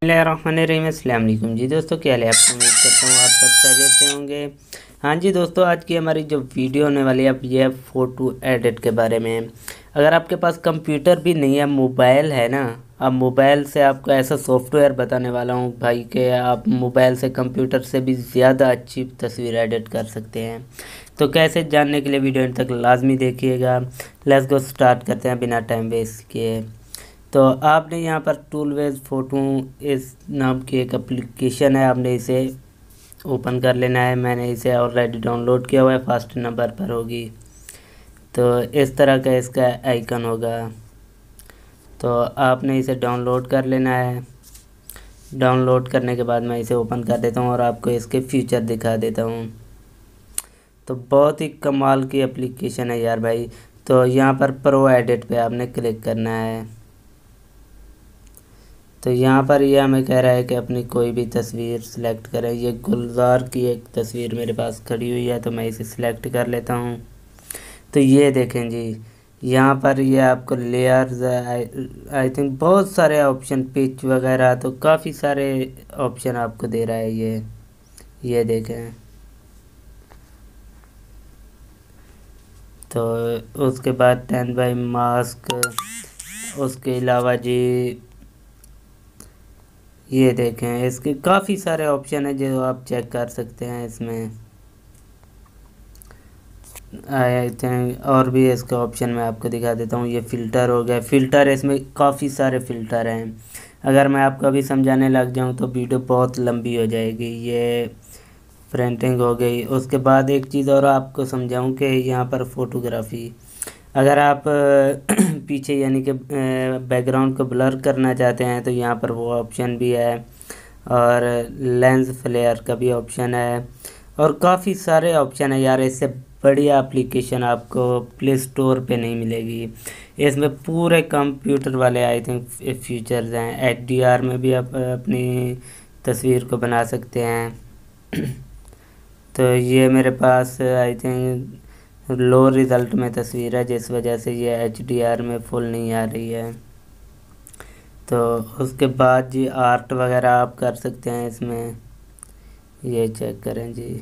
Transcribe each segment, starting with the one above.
बिस्मिल्लाहिर्रहमानिर्रहीम। अस्सलाम वालेकुम जी दोस्तों, क्या हाल है आपको। उम्मीद करता हूँ आप सब खैरियत से होंगे। हाँ जी दोस्तों, आज की हमारी जो वीडियो होने वाली है अब ये फ़ोटो एडिट के बारे में। अगर आपके पास कंप्यूटर भी नहीं है, मोबाइल है ना, अब मोबाइल से आपको ऐसा सॉफ्टवेयर बताने वाला हूँ भाई कि आप मोबाइल से कंप्यूटर से भी ज़्यादा अच्छी तस्वीर एडिट कर सकते हैं। तो कैसे जानने के लिए वीडियो एंड तक लाजमी देखिएगा। लेट्स गो स्टार्ट करते हैं बिना टाइम वेस्ट किए। तो आपने यहाँ पर टूलवेज फ़ोटो इस नाम की एक एप्लीकेशन है, आपने इसे ओपन कर लेना है। मैंने इसे ऑलरेडी डाउनलोड किया हुआ है, फर्स्ट नंबर पर होगी। तो इस तरह का इसका आइकन होगा, तो आपने इसे डाउनलोड कर लेना है। डाउनलोड करने के बाद मैं इसे ओपन कर देता हूँ और आपको इसके फीचर दिखा देता हूँ। तो बहुत ही कमाल की एप्लीकेशन है यार भाई। तो यहाँ पर प्रो एडिट पे आपने क्लिक करना है। तो यहाँ पर ये हमें कह रहा है कि अपनी कोई भी तस्वीर सिलेक्ट करें। ये गुलजार की एक तस्वीर मेरे पास खड़ी हुई है, तो मैं इसे सिलेक्ट कर लेता हूँ। तो ये देखें जी, यहाँ पर ये आपको लेयर्स, आई थिंक बहुत सारे ऑप्शन, पिच वगैरह, तो काफ़ी सारे ऑप्शन आपको दे रहा है ये देखें। तो उसके बाद 10 बाई मास्क, उसके अलावा जी ये देखें, इसके काफ़ी सारे ऑप्शन है जो आप चेक कर सकते हैं इसमें। आई थिंक और भी इसका ऑप्शन मैं आपको दिखा देता हूँ। ये फ़िल्टर हो गया, फ़िल्टर इसमें काफ़ी सारे फ़िल्टर हैं। अगर मैं आपको अभी समझाने लग जाऊँ तो वीडियो बहुत लंबी हो जाएगी। ये प्रिंटिंग हो गई। उसके बाद एक चीज़ और आपको समझाऊँ कि यहाँ पर फ़ोटोग्राफ़ी, अगर आप पीछे यानी कि बैकग्राउंड को ब्लर करना चाहते हैं तो यहाँ पर वो ऑप्शन भी है, और लेंस फ्लेयर का भी ऑप्शन है, और काफ़ी सारे ऑप्शन है यार। इससे बढ़िया एप्लीकेशन आपको प्ले स्टोर पे नहीं मिलेगी। इसमें पूरे कंप्यूटर वाले आई थिंक फीचर्स हैं। HDR में भी आप अपनी तस्वीर को बना सकते हैं। तो ये मेरे पास आई थिंक लो रिज़ल्ट में तस्वीर है, जिस वजह से ये HDR में फुल नहीं आ रही है। तो उसके बाद जी आर्ट वगैरह आप कर सकते हैं इसमें। ये चेक करें जी,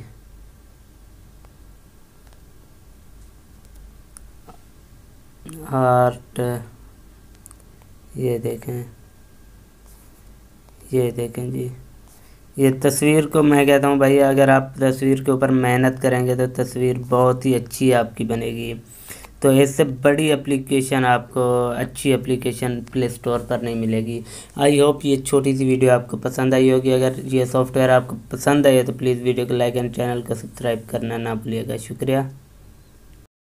आर्ट, ये देखें, ये देखें जी। ये तस्वीर को मैं कहता हूँ भाई, अगर आप तस्वीर के ऊपर मेहनत करेंगे तो तस्वीर बहुत ही अच्छी आपकी बनेगी। तो इससे बड़ी एप्लीकेशन आपको, अच्छी एप्लीकेशन प्ले स्टोर पर नहीं मिलेगी। आई होप ये छोटी सी वीडियो आपको पसंद आई होगी। अगर ये सॉफ्टवेयर आपको पसंद आए तो प्लीज़ वीडियो को लाइक एंड चैनल को सब्सक्राइब करना ना भूलिएगा। शुक्रिया।